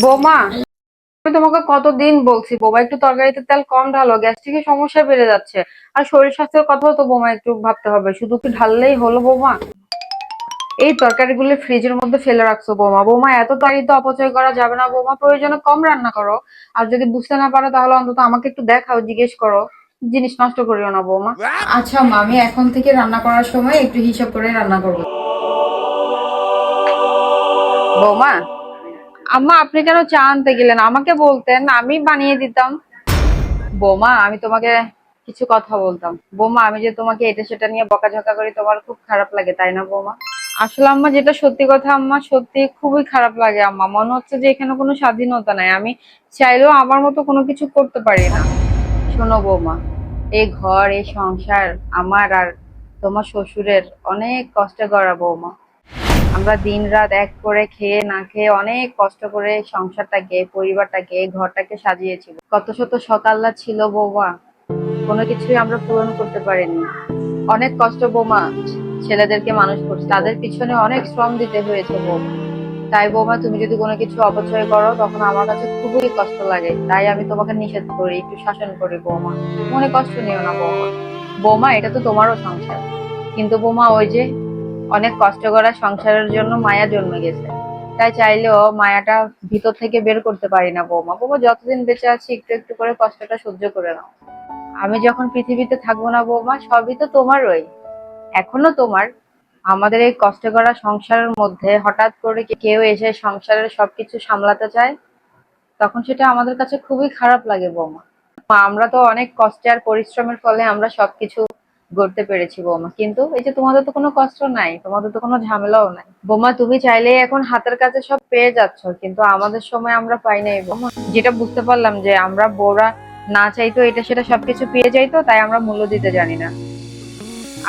বৌমা, আমি তোমাকে কতদিন বলছি বৌমা একটু তরকারিতে তেল কম ঢালো, গ্যাস্ট্রিকের সমস্যা বেড়ে যাচ্ছে। আর শরীর স্বাস্থ্যের কথাও তো বৌমা একটু ভাবতে হবে, শুধু কি ঢাললেই হলো বৌমা? এই তরকারিগুলো ফ্রিজের মধ্যে ফেলে রাখছো বৌমা। বৌমা, এত তরকারি তো অপচয় করা যাবে না বৌমা, প্রয়োজনে কম রান্না করো। আর যদি বুঝতে না পারো তাহলে অন্তত আমাকে একটু দেখাও, জিজ্ঞেস করো। জিনিস নষ্ট করিও না বৌমা। আচ্ছা মা, আমি এখন থেকে রান্না করার সময় একটু হিসাব করে রান্না করবো। বৌমা, আম্মা আপনি কেন চা আনতে গেলেন? আমাকে বলতেন, আমি বানিয়ে দিতাম। বৌমা, আমি তোমাকে কিছু কথা বলতাম। বৌমা, আমি যে তোমাকে এটা সেটা নিয়ে বকাঝকা করি, তোমার খুব খারাপ লাগে তাই না বৌমা? আসলে আম্মা, যেটা সত্যি কথা আম্মা, সত্যি খুবই খারাপ লাগে আম্মা। মনে হচ্ছে যে এখানে কোনো স্বাধীনতা নাই, আমি চাইলেও আমার মতো কোনো কিছু করতে পারি না। শোনো বৌমা, এই ঘর, এই সংসার আমার আর তোমার শ্বশুরের অনেক কষ্ট করা বৌমা। আমরা দিন রাত এক করে খেয়ে না খেয়ে অনেক কষ্ট করে সংসারটাকে, পরিবারটাকে, এই ঘরটাকে সাজিয়েছি। কত শত সকাল্লা ছিল বৌমা, কোনো কিছুই আমরা পূরণ করতে পারিনি। অনেক কষ্ট বৌমা, ছেলেদেরকে মানুষ করছে, তাদের পিছনে অনেক শ্রম দিতে হয়েছে বৌমা। তাই বৌমা, তুমি যদি কোনো কিছু অপচয় করো তখন আমার কাছে খুবই কষ্ট লাগে। তাই আমি তোমাকে নিষেধ করি, একটু শাসন করি বৌমা। মনে কষ্ট নিও না বৌমা। বৌমা, এটা তো তোমারও সংসার, কিন্তু বৌমা ওই যে অনেক কষ্ট করা সংসারের জন্য মায়া জন্মে গেছে। তাই চাইলেও মায়াটা ভিতর থেকে বের করতে পারি না বৌমা। বৌমা, যতদিন বেঁচে আছি একটু একটু করে কষ্টটা সহ্য করে নাও। আমি যখন পৃথিবীতে থাকবো না বৌমা, সবই তো তোমারই, এখনো তোমার। আমাদের এই কষ্ট করা সংসারের মধ্যে হঠাৎ করে কেউ এসে সংসারের সবকিছু সামলাতে চায়, তখন সেটা আমাদের কাছে খুবই খারাপ লাগে বৌমা। আমরা তো অনেক কষ্টে আর পরিশ্রমের ফলে আমরা সবকিছু গড়তে পেরেছি বৌমা, কিন্তু এই যে তোমাদের তো কোনো কষ্ট নাই, তোমাদের তো কোনো ঝামেলাও নাই বৌমা। তুমি চাইলে এখন হাতের কাছে সব পেয়ে যাচ্ছ, কিন্তু আমাদের সময় আমরা পাই নাই বৌমা। যেটা বুঝতে পারলাম যে আমরা বউরা না চাইতো এটা সেটা সবকিছু পেয়ে যাইতো, তাই আমরা মূল্য দিতে জানি না।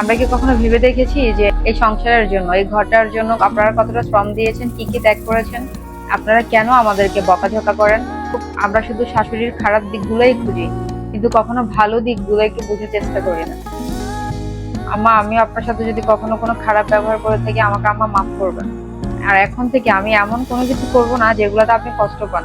আমরা কি কখনো ভেবে দেখেছি যে এই সংসারের জন্য, এই ঘরটার জন্য আপনারা কতটা শ্রম দিয়েছেন, কি কি ত্যাগ করেছেন? আপনারা কেন আমাদেরকে বকাঝকা করেন? আমরা শুধু শাশুড়ির খারাপ দিকগুলোই খুঁজি, কিন্তু কখনো ভালো দিকগুলো একটু বুঝে চেষ্টা করি না। আম্মা, আমি আপনার সাথে যদি কখনো কোনো খারাপ ব্যবহার করে থাকি, আমাকে আম্মা মাফ করবেন। আর এখন থেকে আমি এমন কোনো কিছু করব না যেগুলোতে আপনি কষ্ট পান।